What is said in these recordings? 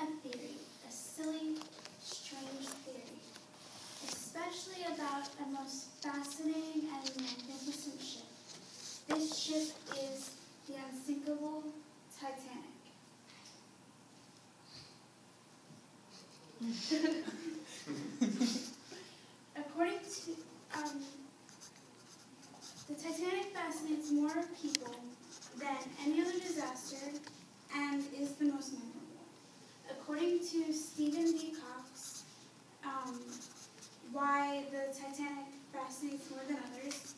a theory, a silly, strange theory, especially about a most fascinating and magnificent ship. This ship is the unsinkable Titanic. According to, the Titanic fascinates more people than any other disaster and is the most memorable. According to Stephen D. Cox, why the Titanic fascinates more than others,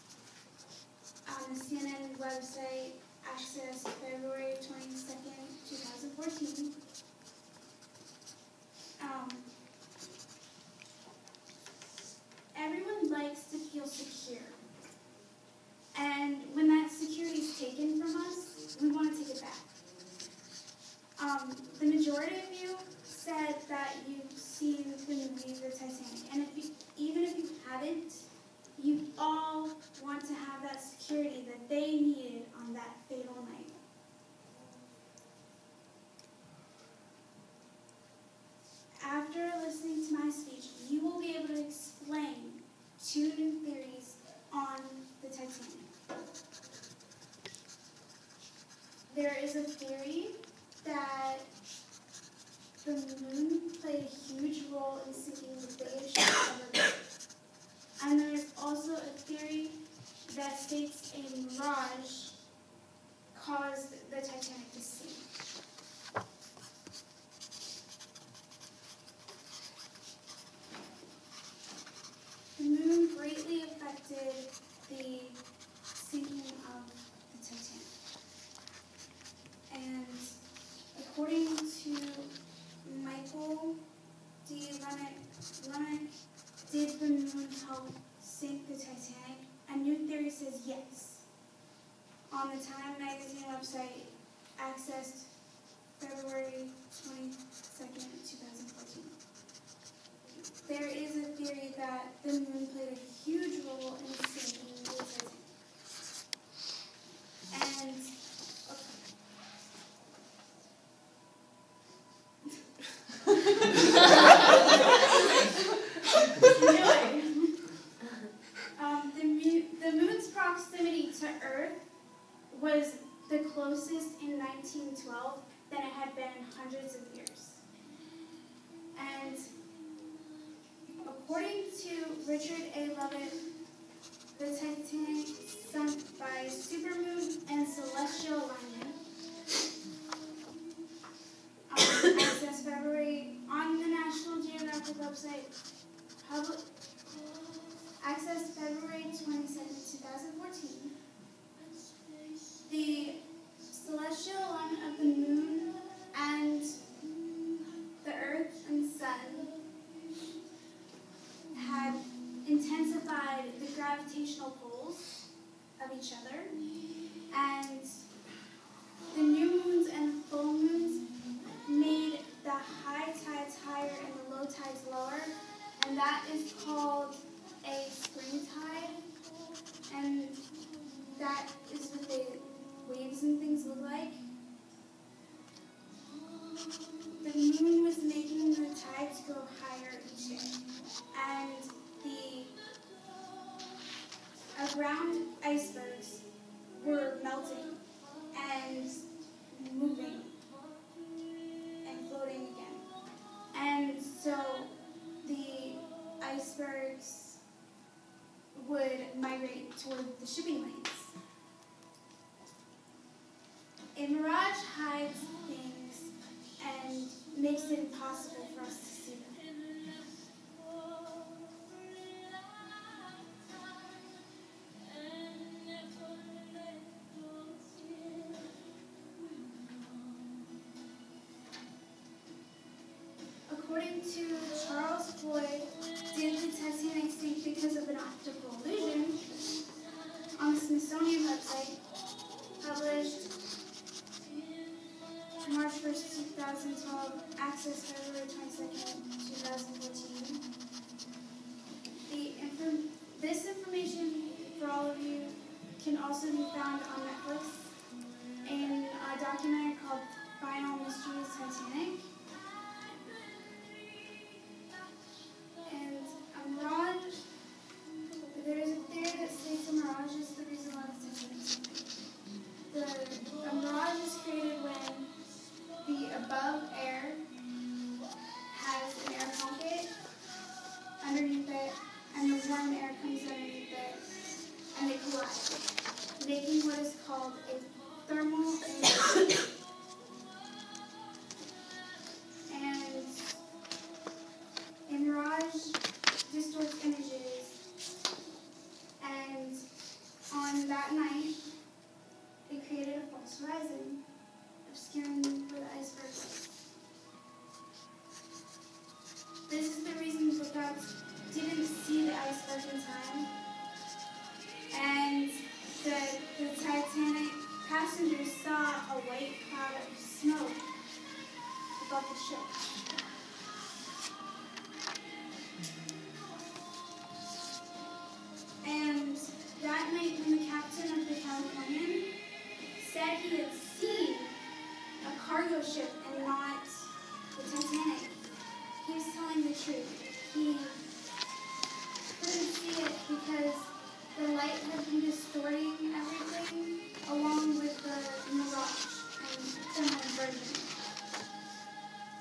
on the CNN website, accessed February 22nd, 2014, everyone likes to feel secure. And when that security is taken from us, we want to take it back. The majority of you said that you've seen the movie The Titanic. And even if you haven't, you all want to have that security that they needed on that fatal night. After listening to my speech, you will be able to explain 2 new theories on the Titanic. There is a theory that the moon played a huge role in sinking the biggest ship ever built. And there is also a theory that states a mirage caused the Titanic to sink. The moon greatly affected the sinking of the Titanic. And according to Michael D. Lemick, did the moon help sink the Titanic? A new theory says yes. On the Time magazine website, accessed February 22nd, 2014. There is a theory that the moon played a huge role in sinking the Titanic. And the moon's proximity to Earth was the closest in 1912 than it had been in hundreds of years. And according to Richard A. Lovett, the Titanic sunk by supermoon and celestial alignment. Access February on the National Geographic website. Access February 22nd, 2014. The celestial alignment of the moon and the Earth and Sun had intensified the gravitational pulls of each other, and the new moons and full moons made the high tides higher and the low tides lower, and that is called a spring tide, and that is what the waves and things look like. The moon was making the tides go higher each day, and the ground icebergs were melting and moving and floating again. And so the icebergs would migrate toward the shipping lanes. A mirage hides things and makes it impossible for us to see them. According to Charles Floyd, did the Titanic sink because of an optical illusion? On the Smithsonian website, published March 1st, 2012, access February 22nd, 2014. This information, for all of you, can also be found on Netflix in a documentary called Final Mysteries Titanic. about the ship. And that night when the captain of the Californian said he had seen a cargo ship and not the Titanic, he was telling the truth. He couldn't see it because the light had been distorting everything along with the mirage and thermal inversion.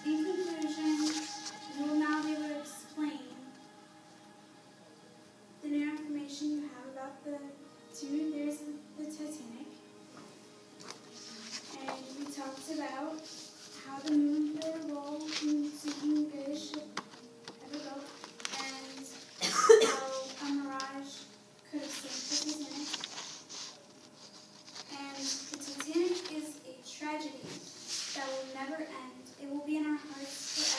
In conclusion, you will now be able to explain the new information you have about the two theories of the Titanic. And we talked about how the moon played a role in sinking the greatest ship ever built, and how a mirage could have saved the Titanic. And the Titanic is a tragedy that will never end. It will be in our hearts forever.